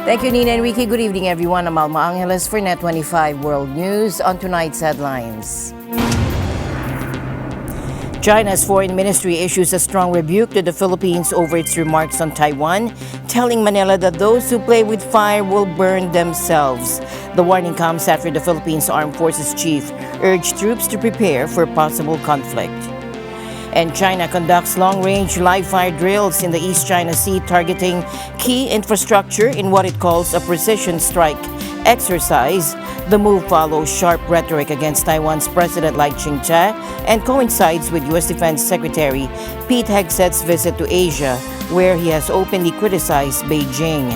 Thank you, Nina Enrique. Good evening, everyone. I'm Alma Angeles for NET25 World News. On tonight's headlines. China's foreign ministry issues a strong rebuke to the Philippines over its remarks on Taiwan, telling Manila that those who play with fire will burn themselves. The warning comes after the Philippines Armed Forces chief urged troops to prepare for possible conflict. And China conducts long-range live-fire drills in the East China Sea targeting key infrastructure in what it calls a precision strike exercise. The move follows sharp rhetoric against Taiwan's President Lai Ching-te and coincides with U.S. Defense Secretary Pete Hegseth's visit to Asia, where he has openly criticized Beijing.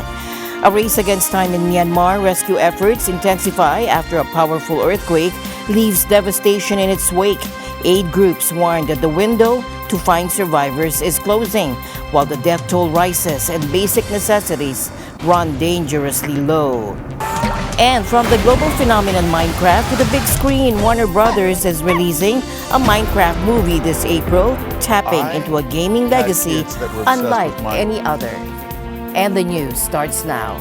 A race against time in Myanmar, rescue efforts intensify after a powerful earthquake leaves devastation in its wake. Aid groups warn that the window to find survivors is closing, while the death toll rises and basic necessities run dangerously low. And from the global phenomenon Minecraft to the big screen, Warner Brothers is releasing a Minecraft movie this April, tapping into a gaming legacy unlike any other. And the news starts now.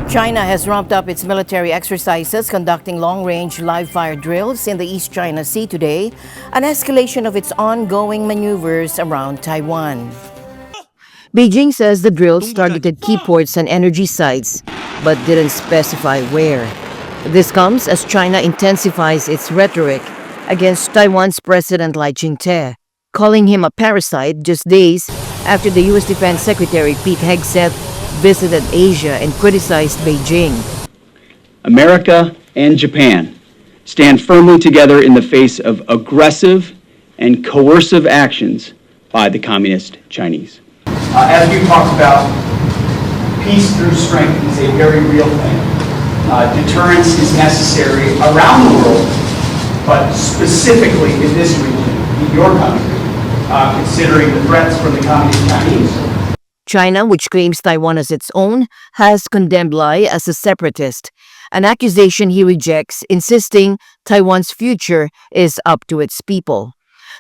China has ramped up its military exercises, conducting long-range live-fire drills in the East China Sea today, an escalation of its ongoing maneuvers around Taiwan. Beijing says the drills targeted key ports and energy sites, but didn't specify where. This comes as China intensifies its rhetoric against Taiwan's President Lai Ching-te, calling him a parasite just days after the U.S. Defense Secretary Pete Hegseth visited Asia and criticized Beijing. America and Japan stand firmly together in the face of aggressive and coercive actions by the Communist Chinese. As we've talked about, peace through strength is a very real thing. Deterrence is necessary around the world, but specifically in this region, in your country, considering the threats from the Communist Chinese. China, which claims Taiwan as its own, has condemned Lai as a separatist, an accusation he rejects, insisting Taiwan's future is up to its people.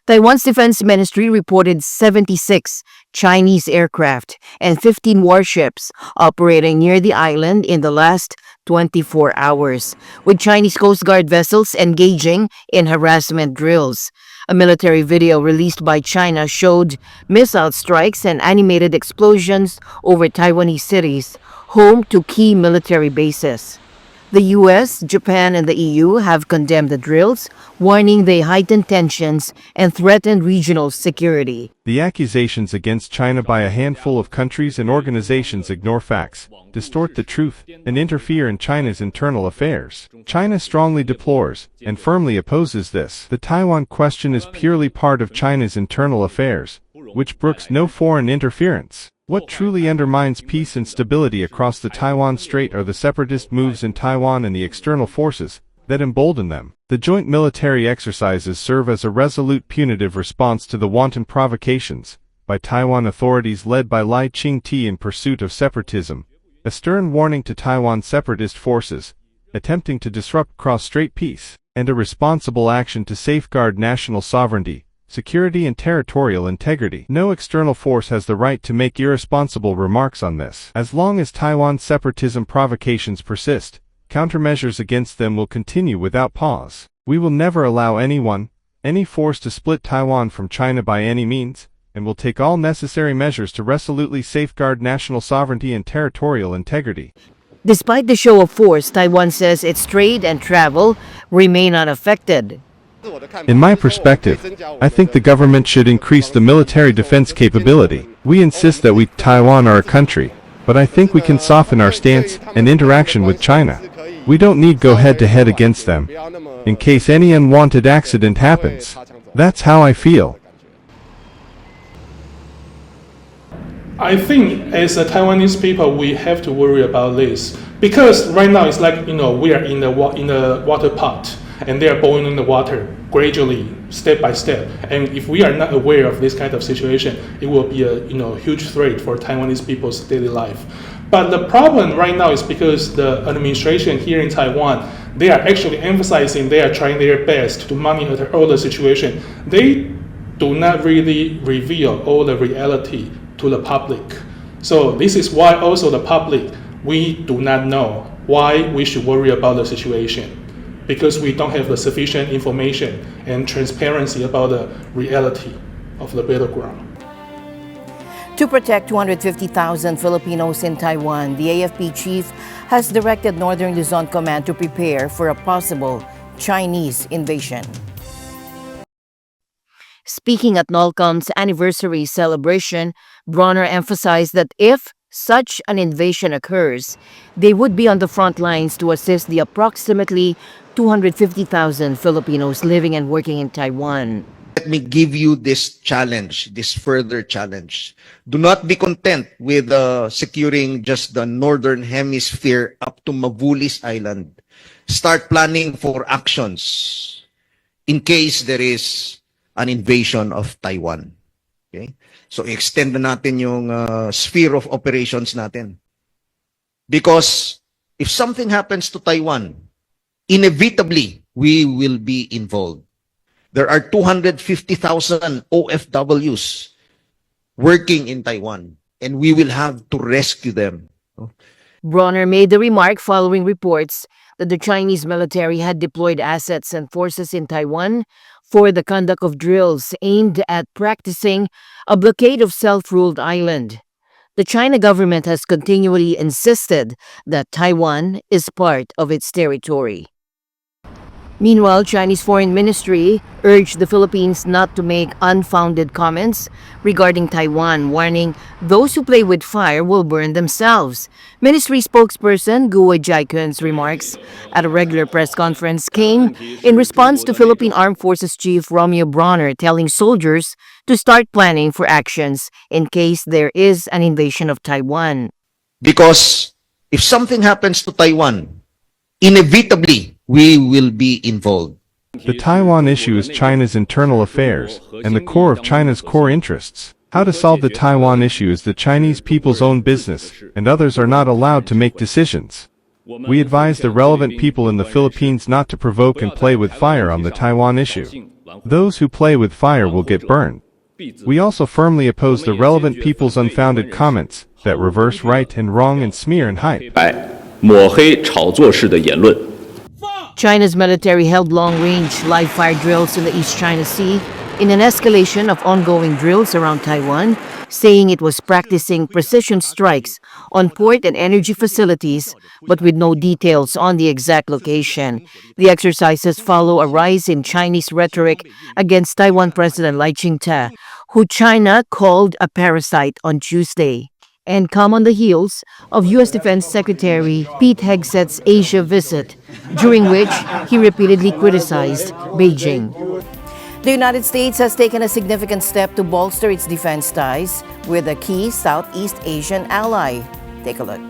Taiwan's defense ministry reported 76 Chinese aircraft and 15 warships operating near the island in the last 24 hours, with Chinese Coast Guard vessels engaging in harassment drills. A military video released by China showed missile strikes and animated explosions over Taiwanese cities, home to key military bases. The U.S., Japan, and the EU have condemned the drills, warning they heighten tensions and threaten regional security. The accusations against China by a handful of countries and organizations ignore facts, distort the truth, and interfere in China's internal affairs. China strongly deplores and firmly opposes this. The Taiwan question is purely part of China's internal affairs, which brooks no foreign interference. What truly undermines peace and stability across the Taiwan Strait are the separatist moves in Taiwan and the external forces that embolden them. The joint military exercises serve as a resolute punitive response to the wanton provocations by Taiwan authorities led by Lai Ching-te in pursuit of separatism, a stern warning to Taiwan separatist forces attempting to disrupt cross-strait peace, and a responsible action to safeguard national sovereignty, security, and territorial integrity. No external force has the right to make irresponsible remarks on this. As long as Taiwan's separatism provocations persist, countermeasures against them will continue without pause. We will never allow anyone, any force to split Taiwan from China by any means, and will take all necessary measures to resolutely safeguard national sovereignty and territorial integrity. Despite the show of force, Taiwan says its trade and travel remain unaffected. In my perspective, I think the government should increase the military defense capability. We insist that we, Taiwan, are a country, but I think we can soften our stance and interaction with China. We don't need go head-to-head against them, in case any unwanted accident happens. That's how I feel. I think as a Taiwanese people, we have to worry about this because right now it's like we are in the water pot and they are boiling the water gradually. step by step. And if we are not aware of this kind of situation, it will be a huge threat for Taiwanese people's daily life. But the problem right now is because the administration here in Taiwan, they are actually emphasizing, they are trying their best to monitor all the situation. They do not really reveal all the reality to the public. So this is why also the public, we do not know why we should worry about the situation, because we don't have the sufficient information and transparency about the reality of the battleground. To protect 250,000 Filipinos in Taiwan, the AFP chief has directed Northern Luzon Command to prepare for a possible Chinese invasion. Speaking at NOLCOM's anniversary celebration, Bronner emphasized that if such an invasion occurs, they would be on the front lines to assist the approximately 250,000 Filipinos living and working in Taiwan. Let me give you this challenge, this further challenge. Do not be content with securing just the northern hemisphere up to Mavulis Island. Start planning for actions in case there is an invasion of Taiwan. Okay? So extend na natin yung sphere of operations natin. Because if something happens to Taiwan, inevitably we will be involved. There are 250,000 OFWs working in Taiwan, and we will have to rescue them. Bronner made the remark following reports that the Chinese military had deployed assets and forces in Taiwan for the conduct of drills aimed at practicing a blockade of self-ruled island. The China government has continually insisted that Taiwan is part of its territory. Meanwhile, Chinese Foreign Ministry urged the Philippines not to make unfounded comments regarding Taiwan, warning those who play with fire will burn themselves. Ministry spokesperson Guo Jiakun's remarks at a regular press conference came in response to Philippine Armed Forces Chief Romeo Bronner telling soldiers to start planning for actions in case there is an invasion of Taiwan. Because if something happens to Taiwan, inevitably we will be involved. The Taiwan issue is China's internal affairs and the core of China's core interests. How to solve the Taiwan issue is the Chinese people's own business, and others are not allowed to make decisions. We advise the relevant people in the Philippines not to provoke and play with fire on the Taiwan issue. Those who play with fire will get burned. We also firmly oppose the relevant people's unfounded comments that reverse right and wrong and smear and hype. 抹黑炒作式的言论。 China's military held long-range live-fire drills in the East China Sea in an escalation of ongoing drills around Taiwan, saying it was practicing precision strikes on port and energy facilities, but with no details on the exact location. The exercises follow a rise in Chinese rhetoric against Taiwan President Lai Ching-te, who China called a parasite on Tuesday, and come on the heels of U.S. Defense Secretary Pete Hegseth's Asia visit, during which he repeatedly criticized Beijing. The United States has taken a significant step to bolster its defense ties with a key Southeast Asian ally. Take a look.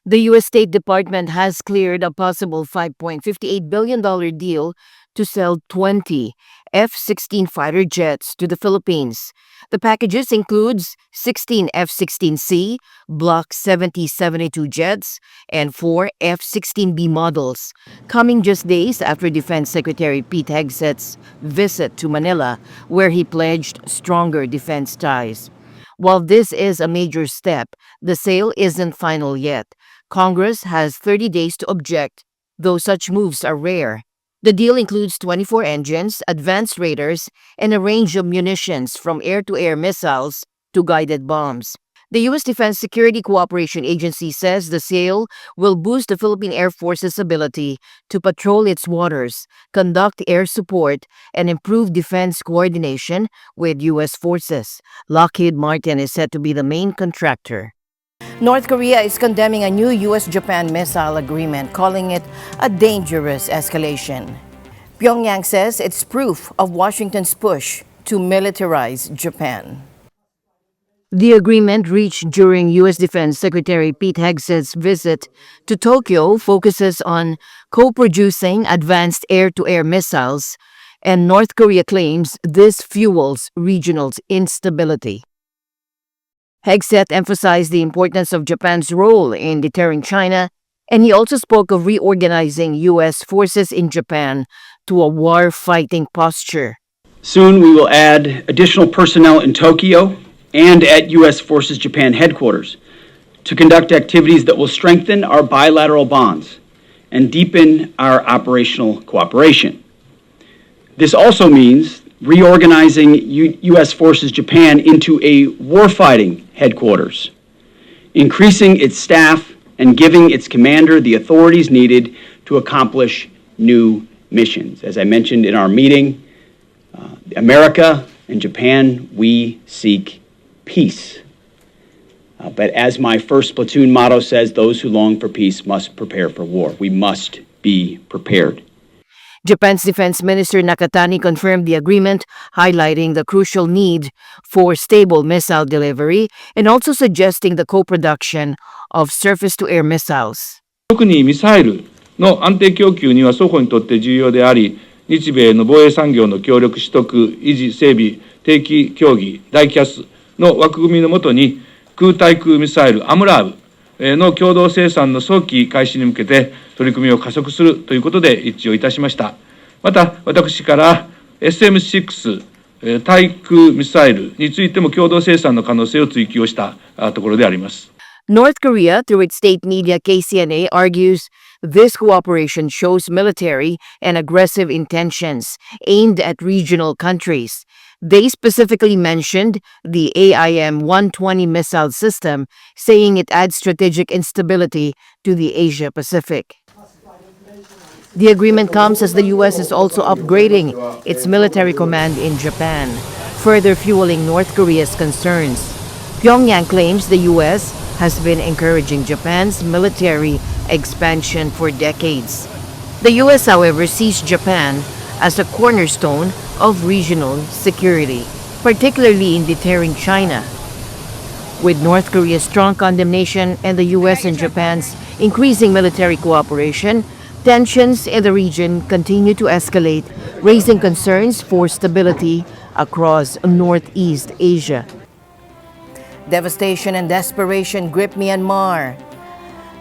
The U.S. State Department has cleared a possible $5.58 billion deal to sell 20 F-16 fighter jets to the Philippines. The packages includes 16 F-16C Block 70-72 jets and 4 F-16B models, coming just days after Defense Secretary Pete Hegseth's visit to Manila, where he pledged stronger defense ties. While this is a major step, the sale isn't final yet. Congress has 30 days to object, though such moves are rare. The deal includes 24 engines, advanced radars, and a range of munitions from air-to-air missiles to guided bombs. The U.S. Defense Security Cooperation Agency says the sale will boost the Philippine Air Force's ability to patrol its waters, conduct air support, and improve defense coordination with U.S. forces. Lockheed Martin is said to be the main contractor. North Korea is condemning a new U.S.-Japan missile agreement, calling it a dangerous escalation. Pyongyang says it's proof of Washington's push to militarize Japan. The agreement reached during U.S. Defense Secretary Pete Hegseth's visit to Tokyo focuses on co-producing advanced air-to-air missiles, and North Korea claims this fuels regional instability. Hegseth emphasized the importance of Japan's role in deterring China, and he also spoke of reorganizing U.S. forces in Japan to a war-fighting posture. Soon we will add additional personnel in Tokyo and at U.S. Forces Japan headquarters to conduct activities that will strengthen our bilateral bonds and deepen our operational cooperation. This also means reorganizing U.S. Forces Japan into a warfighting headquarters, increasing its staff and giving its commander the authorities needed to accomplish new missions. As I mentioned in our meeting, America and Japan, we seek peace. But as my first platoon motto says, those who long for peace must prepare for war. We must be prepared. Japan's Defense Minister Nakatani confirmed the agreement, highlighting the crucial need for stable missile delivery and also suggesting the co-production of surface-to-air missiles. 特にミサイルの安定供給には双方にとって重要であり、日米の防衛産業の協力取得、維持、整備、定期協議、ダイキャスの枠組みのもとに、空対空ミサイルアムラーブの共同生産の早期開始に向けて取り組みを加速するということで一致をいたしました。また、私から SM6 対空ミサイルについても共同生産の可能性を追求をしたところであります。North Korea, through its state media KCNA, argues this cooperation shows military and aggressive intentions aimed at regional countries. They specifically mentioned the AIM-120 missile system, saying it adds strategic instability to the Asia-Pacific. The agreement comes as the U.S. is also upgrading its military command in Japan, further fueling North Korea's concerns. Pyongyang claims the U.S. has been encouraging Japan's military expansion for decades. The U.S., however, sees Japan as a cornerstone of regional security, particularly in deterring China. With North Korea's strong condemnation and the U.S. and Japan's increasing military cooperation, tensions in the region continue to escalate, raising concerns for stability across Northeast Asia. Devastation and desperation grip Myanmar.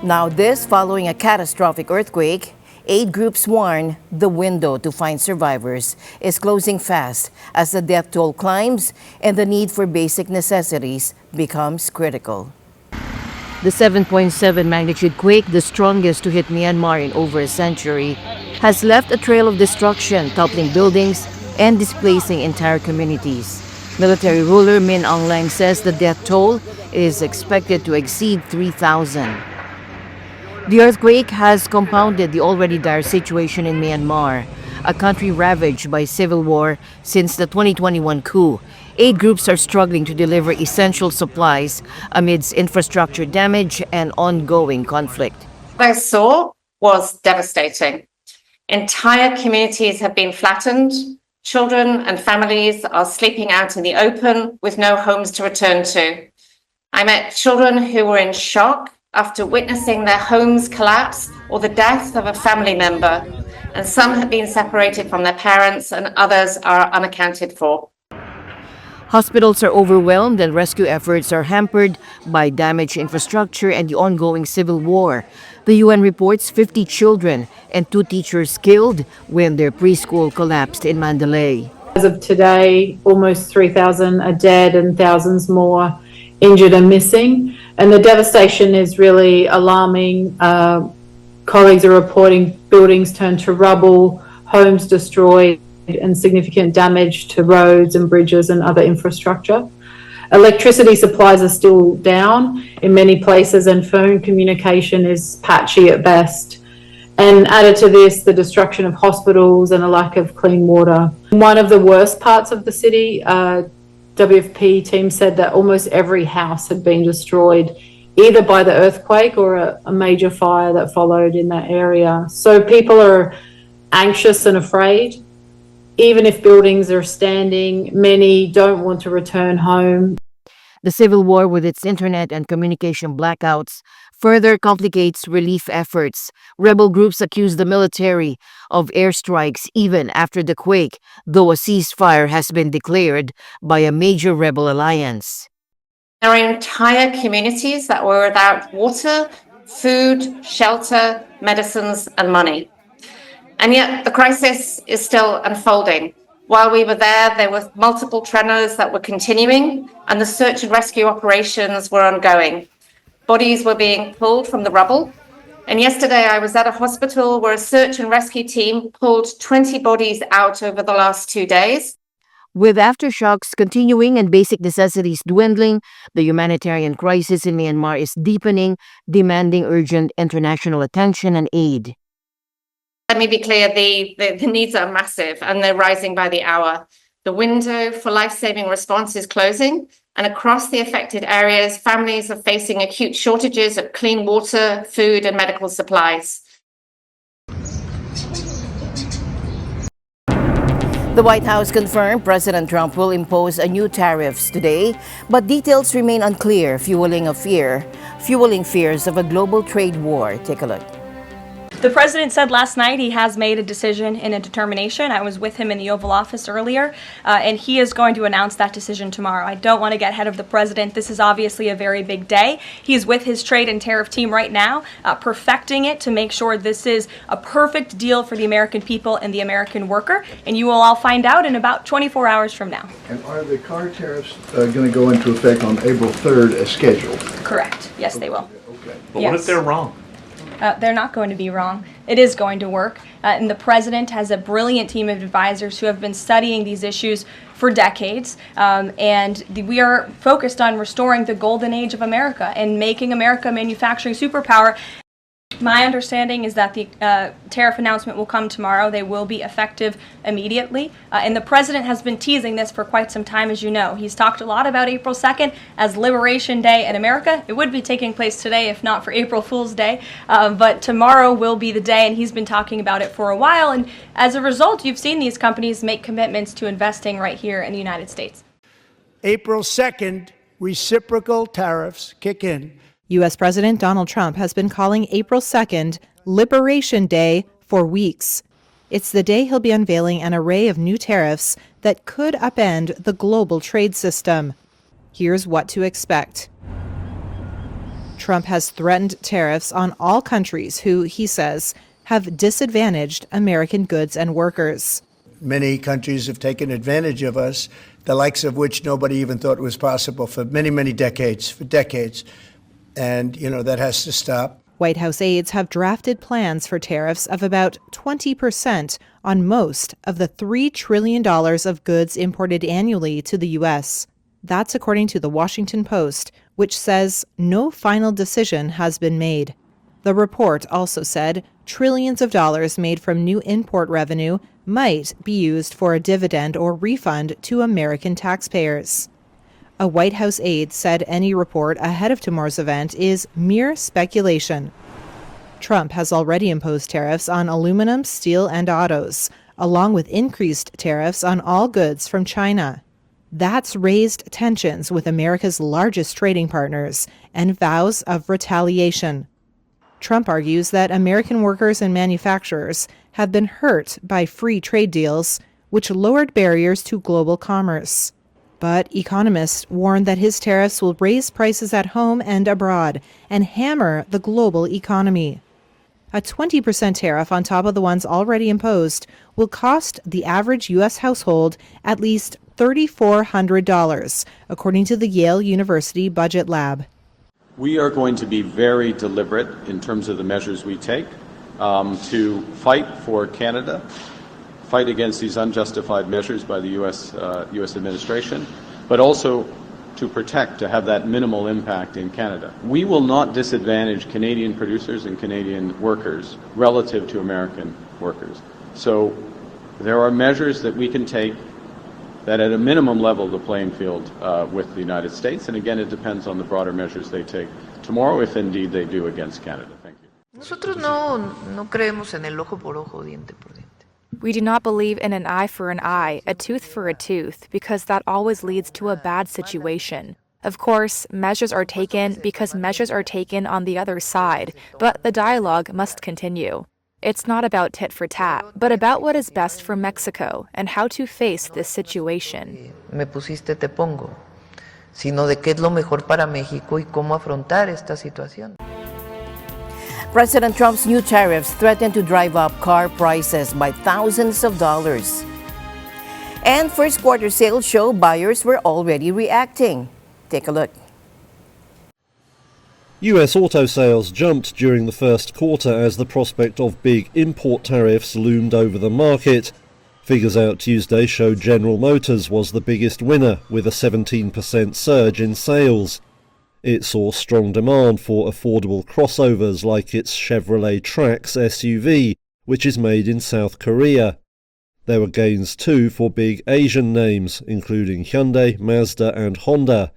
Now this following a catastrophic earthquake, aid groups warn the window to find survivors is closing fast as the death toll climbs and the need for basic necessities becomes critical. The 7.7 magnitude quake, the strongest to hit Myanmar in over a century, has left a trail of destruction, toppling buildings and displacing entire communities. Military ruler Min Aung Hlaing says the death toll is expected to exceed 3,000. The earthquake has compounded the already dire situation in Myanmar, a country ravaged by civil war since the 2021 coup. Aid groups are struggling to deliver essential supplies amidst infrastructure damage and ongoing conflict. What I saw was devastating. Entire communities have been flattened. Children and families are sleeping out in the open with no homes to return to. I met children who were in shock after witnessing their homes collapse or the death of a family member, and some have been separated from their parents and others are unaccounted for. Hospitals are overwhelmed and rescue efforts are hampered by damaged infrastructure and the ongoing civil war. The UN reports 50 children and 2 teachers killed when their preschool collapsed in Mandalay. As of today, almost 3,000 are dead and thousands more injured and missing. And the devastation is really alarming. Colleagues are reporting buildings turned to rubble, homes destroyed, and significant damage to roads and bridges and other infrastructure. Electricity supplies are still down in many places and phone communication is patchy at best. And added to this, the destruction of hospitals and a lack of clean water. One of the worst parts of the city, WFP team said that almost every house had been destroyed either by the earthquake or a major fire that followed in that area. So people are anxious and afraid. Even if buildings are standing, many don't want to return home. The civil war, with its internet and communication blackouts, further complicates relief efforts. Rebel groups accuse the military of airstrikes even after the quake, though a ceasefire has been declared by a major rebel alliance. There are entire communities that were without water, food, shelter, medicines, and money. And yet the crisis is still unfolding. While we were there were multiple tremors that were continuing, and the search and rescue operations were ongoing. Bodies were being pulled from the rubble. And yesterday I was at a hospital where a search and rescue team pulled 20 bodies out over the last 2 days. With aftershocks continuing and basic necessities dwindling, the humanitarian crisis in Myanmar is deepening, demanding urgent international attention and aid. Let me be clear, the needs are massive and they're rising by the hour. The window for life-saving response is closing, and across the affected areas, families are facing acute shortages of clean water, food, and medical supplies. The White House confirmed President Trump will impose a new tariffs today, but details remain unclear, fueling fears of a global trade war. Take a look. The president said last night he has made a decision and a determination. I was with him in the Oval Office earlier, and he is going to announce that decision tomorrow. I don't want to get ahead of the president. This is obviously a very big day. He's with his trade and tariff team right now, perfecting it to make sure this is a perfect deal for the American people and the American worker, and you will all find out in about 24 hours from now. And are the car tariffs going to go into effect on April 3rd as scheduled? Correct. Yes, they will. Okay. But what if they're wrong? They're not going to be wrong. It is going to work. And the president has a brilliant team of advisors who have been studying these issues for decades. And we are focused on restoring the golden age of America and making America a manufacturing superpower. My understanding is that the tariff announcement will come tomorrow. They will be effective immediately. And the president has been teasing this for quite some time, as you know. He's talked a lot about April 2nd as Liberation Day in America. It would be taking place today if not for April Fool's Day. But tomorrow will be the day, and he's been talking about it for a while. And as a result, you've seen these companies make commitments to investing right here in the United States. April 2nd, reciprocal tariffs kick in. U.S. President Donald Trump has been calling April 2nd Liberation Day for weeks. It's the day he'll be unveiling an array of new tariffs that could upend the global trade system. Here's what to expect. Trump has threatened tariffs on all countries who, he says, have disadvantaged American goods and workers. Many countries have taken advantage of us, the likes of which nobody even thought was possible for many, many decades, And, that has to stop. White House aides have drafted plans for tariffs of about 20% on most of the $3 trillion of goods imported annually to the U.S. That's according to the Washington Post, which says no final decision has been made. The report also said trillions of dollars made from new import revenue might be used for a dividend or refund to American taxpayers. A White House aide said any report ahead of tomorrow's event is mere speculation. Trump has already imposed tariffs on aluminum, steel, and autos, along with increased tariffs on all goods from China. That's raised tensions with America's largest trading partners and vows of retaliation. Trump argues that American workers and manufacturers have been hurt by free trade deals, which lowered barriers to global commerce. But economists warn that his tariffs will raise prices at home and abroad and hammer the global economy. A 20% tariff on top of the ones already imposed will cost the average U.S. household at least $3,400, according to the Yale University Budget Lab. We are going to be very deliberate in terms of the measures we take to fight for Canada, fight against these unjustified measures by the U.S. administration, but also to protect, to have that minimal impact in Canada. We will not disadvantage Canadian producers and Canadian workers relative to American workers. So there are measures that we can take that at a minimum level the playing field with the United States, and again it depends on the broader measures they take tomorrow, if indeed they do against Canada. Thank you. Nosotros no creemos en el ojo por ojo, diente por diente. We do not believe in an eye for an eye, a tooth for a tooth, because that always leads to a bad situation. Of course, measures are taken because measures are taken on the other side, but the dialogue must continue. It's not about tit for tat, but about what is best for Mexico and how to face this situation. Me pusiste, te pongo, sino de qué es lo mejor para México y cómo afrontar esta situación. President Trump's new tariffs threaten to drive up car prices by thousands of dollars. And first quarter sales show buyers were already reacting. Take a look. US auto sales jumped during the first quarter as the prospect of big import tariffs loomed over the market. Figures out Tuesday showed General Motors was the biggest winner, with a 17% surge in sales. It saw strong demand for affordable crossovers like its Chevrolet Trax SUV, which is made in South Korea. There were gains too for big Asian names, including Hyundai, Mazda and Honda.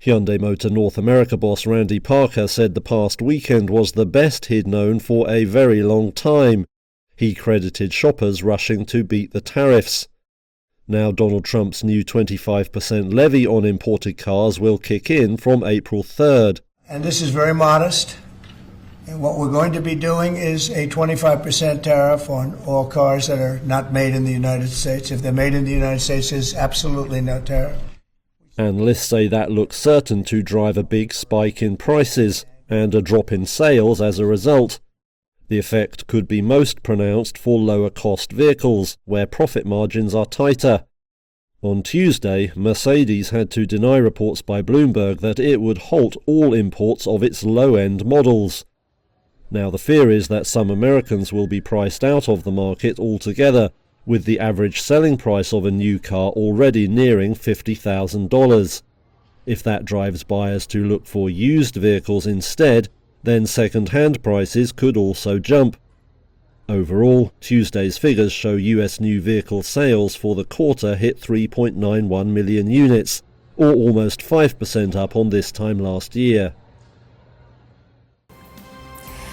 Hyundai Motor North America boss Randy Parker said the past weekend was the best he'd known for a very long time. He credited shoppers rushing to beat the tariffs. Now Donald Trump's new 25% levy on imported cars will kick in from April 3rd. And this is very modest. And what we're going to be doing is a 25% tariff on all cars that are not made in the United States. If they're made in the United States, there's absolutely no tariff. Analysts say that looks certain to drive a big spike in prices and a drop in sales as a result. The effect could be most pronounced for lower-cost vehicles, where profit margins are tighter. On Tuesday, Mercedes had to deny reports by Bloomberg that it would halt all imports of its low-end models. Now the fear is that some Americans will be priced out of the market altogether, with the average selling price of a new car already nearing $50,000. If that drives buyers to look for used vehicles instead, then second-hand prices could also jump. Overall, Tuesday's figures show US new vehicle sales for the quarter hit 3.91 million units, or almost 5% up on this time last year.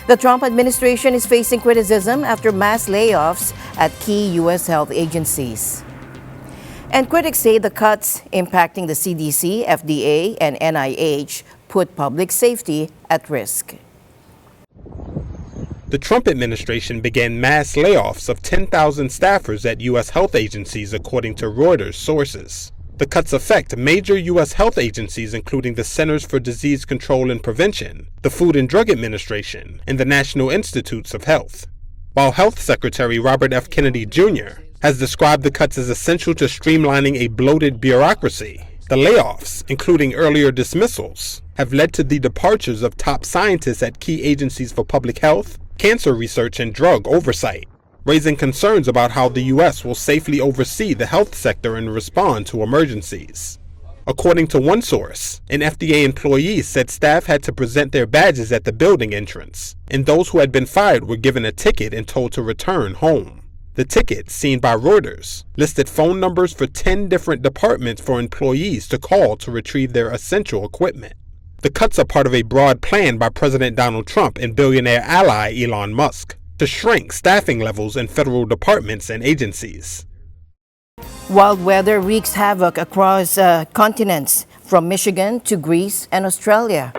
The Trump administration is facing criticism after mass layoffs at key U.S. health agencies. And critics say the cuts impacting the CDC, FDA, and NIH put public safety at risk. The Trump administration began mass layoffs of 10,000 staffers at U.S. health agencies, according to Reuters sources. The cuts affect major U.S. health agencies, including the Centers for Disease Control and Prevention, the Food and Drug Administration, and the National Institutes of Health. While Health Secretary Robert F. Kennedy Jr. has described the cuts as essential to streamlining a bloated bureaucracy, the layoffs, including earlier dismissals, have led to the departures of top scientists at key agencies for public health, cancer research, and drug oversight, raising concerns about how the U.S. will safely oversee the health sector and respond to emergencies. According to one source, an FDA employee said staff had to present their badges at the building entrance, and those who had been fired were given a ticket and told to return home. The ticket, seen by Reuters, listed phone numbers for 10 different departments for employees to call to retrieve their essential equipment. The cuts are part of a broad plan by President Donald Trump and billionaire ally Elon Musk to shrink staffing levels in federal departments and agencies. Wild weather wreaks havoc across continents, from Michigan to Greece and Australia.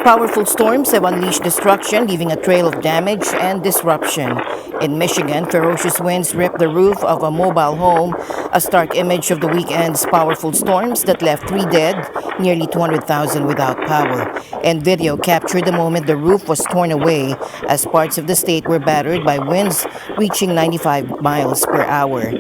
Powerful storms have unleashed destruction, leaving a trail of damage and disruption. In Michigan, ferocious winds ripped the roof of a mobile home, a stark image of the weekend's powerful storms that left 3 dead, nearly 200,000 without power. And video captured the moment the roof was torn away as parts of the state were battered by winds reaching 95 miles per hour.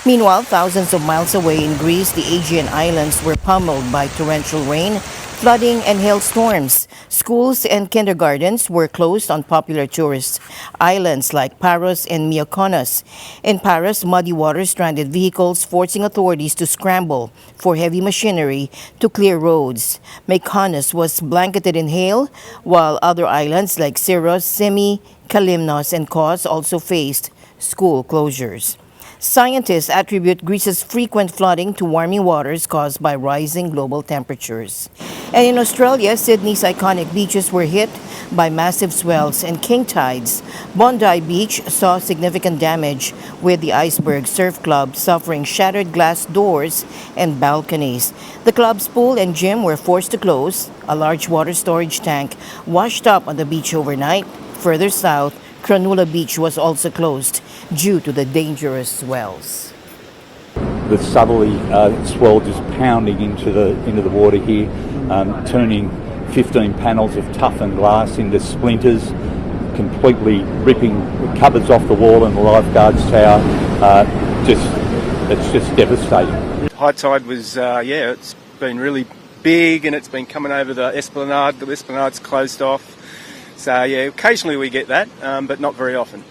Meanwhile, thousands of miles away in Greece, the Aegean Islands were pummeled by torrential rain, flooding, and hailstorms. Schools and kindergartens were closed on popular tourist islands like Paros and Mykonos. In Paros, muddy water stranded vehicles, forcing authorities to scramble for heavy machinery to clear roads. Mykonos was blanketed in hail, while other islands like Syros, Simi, Kalymnos, and Kos also faced school closures. Scientists attribute Greece's frequent flooding to warming waters caused by rising global temperatures. And in Australia, Sydney's iconic beaches were hit by massive swells and king tides. Bondi Beach saw significant damage, with the Iceberg Surf Club suffering shattered glass doors and balconies. The club's pool and gym were forced to close. A large water storage tank washed up on the beach overnight. Further south, Cronulla Beach was also closed due to the dangerous swells. The southerly swell just pounding into the water here, turning 15 panels of toughened glass into splinters, completely ripping the cupboards off the wall in the lifeguards tower. It's just devastating. High tide was, it's been really big, and it's been coming over the Esplanade. The Esplanade's closed off. So occasionally we get that, but not very often.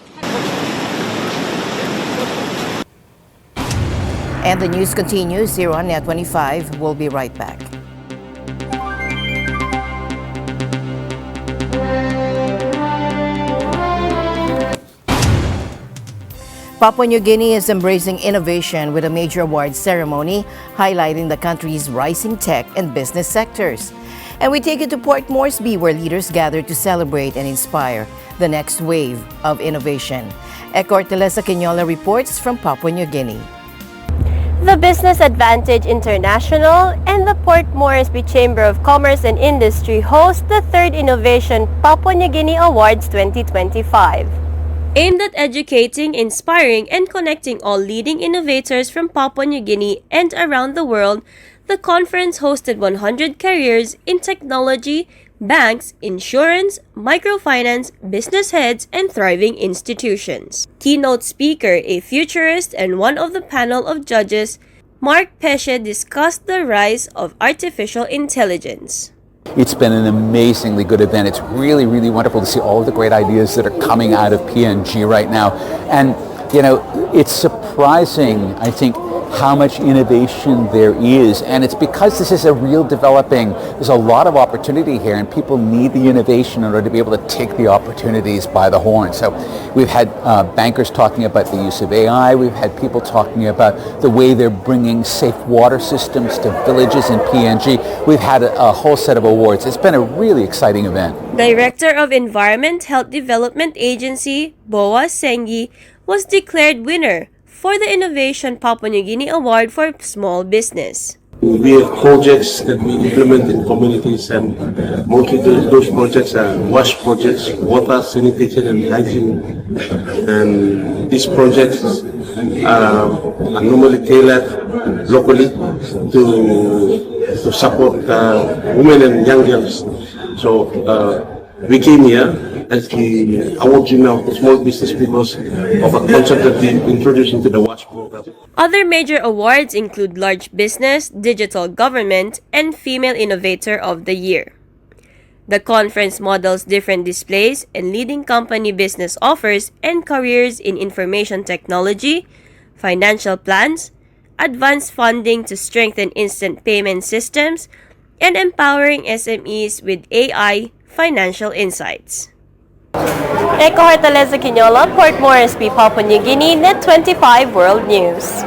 And the news continues here on NET25. We'll be right back. Papua New Guinea is embracing innovation with a major awards ceremony highlighting the country's rising tech and business sectors. And we take you to Port Moresby, where leaders gather to celebrate and inspire the next wave of innovation. Eko Artelesa Quinola reports from Papua New Guinea. The Business Advantage International and the Port Moresby Chamber of Commerce and Industry host the 3rd Innovation Papua New Guinea Awards 2025. Aimed at educating, inspiring, and connecting all leading innovators from Papua New Guinea and around the world, the conference hosted 100 careers in technology, banks, insurance, microfinance, business heads, and thriving institutions. Keynote speaker, a futurist and one of the panel of judges, Mark Pesce, discussed the rise of artificial intelligence. It's been an amazingly good event. It's really, really wonderful to see all of the great ideas that are coming out of PNG right now. And, it's surprising, I think, how much innovation there is, and it's because this is a real developing, there's a lot of opportunity here, and people need the innovation in order to be able to take the opportunities by the horn. So we've had bankers talking about the use of AI, we've had people talking about the way they're bringing safe water systems to villages in PNG. We've had a whole set of awards. It's been a really exciting event. Director of Environment Health Development Agency, Boa Sengi, was declared winner for the Innovation Papua New Guinea Award for Small Business. We have projects that we implement in communities, and mostly those projects are wash projects, water, sanitation and hygiene. And these projects are normally tailored locally to support women and young girls. So we came here as the award winner of the small business because of a concept that we introduced into the WASH program. Other major awards include Large Business, Digital Government, and Female Innovator of the Year. The conference models different displays and leading company business offers and careers in information technology, financial plans, advanced funding to strengthen instant payment systems, and empowering SMEs with AI financial insights. Eko Artelesa Quinola, Port Moresby, Papua New Guinea, NET25 World News.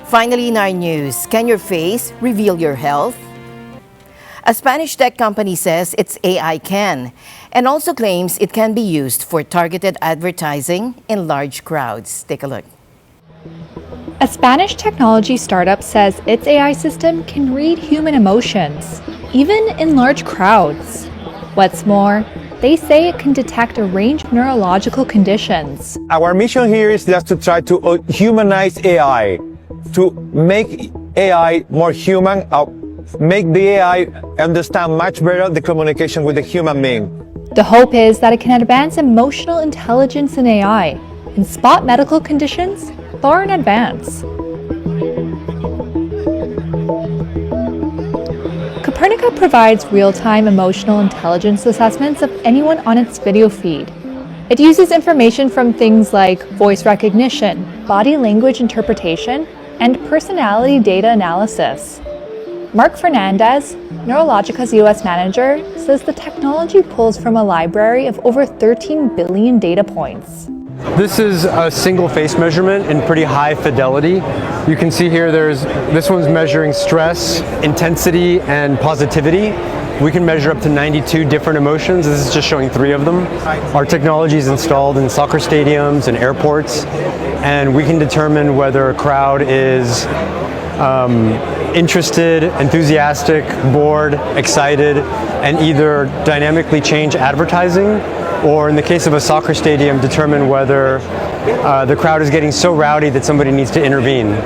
Finally in our news, can your face reveal your health? A Spanish tech company says its AI can, and also claims it can be used for targeted advertising in large crowds. Take a look. A Spanish technology startup says its AI system can read human emotions, even in large crowds. What's more, they say it can detect a range of neurological conditions. Our mission here is just to try to humanize AI, to make AI more human, make the AI understand much better the communication with the human being. The hope is that it can advance emotional intelligence in AI and spot medical conditions far in advance. Copernica provides real-time emotional intelligence assessments of anyone on its video feed. It uses information from things like voice recognition, body language interpretation, and personality data analysis. Mark Fernandez, Neurologica's US manager, says the technology pulls from a library of over 13 billion data points. This is a single face measurement in pretty high fidelity. You can see here this one's measuring stress, intensity, and positivity. We can measure up to 92 different emotions. This is just showing 3 of them. Our technology is installed in soccer stadiums and airports, and we can determine whether a crowd is interested, enthusiastic, bored, excited, and either dynamically change advertising, or in the case of a soccer stadium, determine whether the crowd is getting so rowdy that somebody needs to intervene.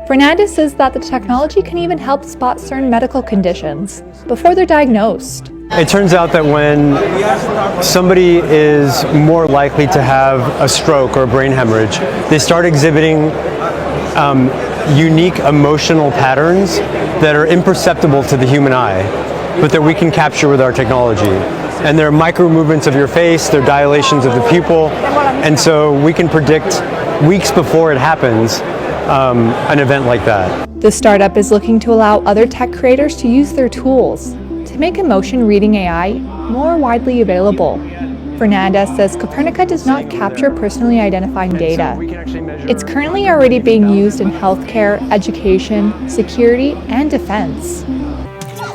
Fernandez says that the technology can even help spot certain medical conditions before they're diagnosed. It turns out that when somebody is more likely to have a stroke or a brain hemorrhage, they start exhibiting unique emotional patterns that are imperceptible to the human eye, but that we can capture with our technology. And they're micro movements of your face, they're dilations of the pupil, and so we can predict weeks before it happens an event like that. The startup is looking to allow other tech creators to use their tools to make emotion reading AI more widely available. Fernandez says Copernica does not capture personally identifying data. It's currently already being used in healthcare, education, security, and defense.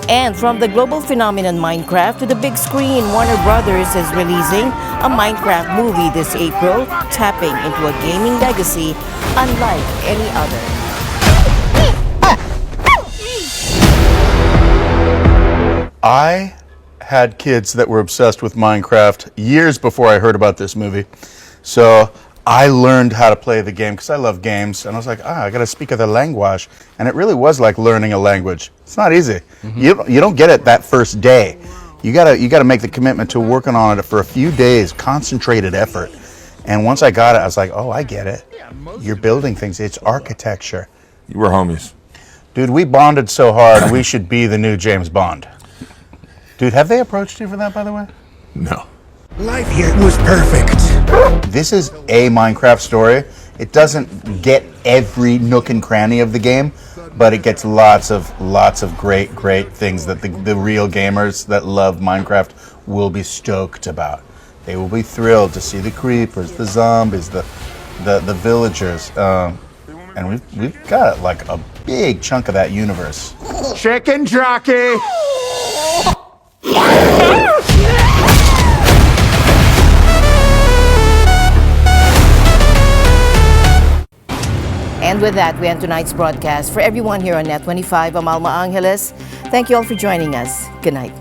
And from the global phenomenon Minecraft to the big screen, Warner Brothers is releasing a Minecraft movie this April, tapping into a gaming legacy unlike any other. I had kids that were obsessed with Minecraft years before I heard about this movie. So I learned how to play the game because I love games, and I was like, I got to speak of the language, and it really was like learning a language. It's not easy. You don't get it that first day. You gotta make the commitment to working on it for a few days, concentrated effort. And once I got it, I was like, oh, I get it. You're building things. It's architecture. You were homies. Dude, we bonded so hard. We should be the new James Bond. Dude, have they approached you for that, by the way? No. Life here was perfect. This is a Minecraft story. It doesn't get every nook and cranny of the game, but it gets lots of great things that the real gamers that love Minecraft will be stoked about. They will be thrilled to see the creepers, the zombies, the villagers, and we've got like a big chunk of that universe. Chicken jockey! And with that, we end tonight's broadcast. For everyone here on NET25, I'm Alma Angeles. Thank you all for joining us. Good night.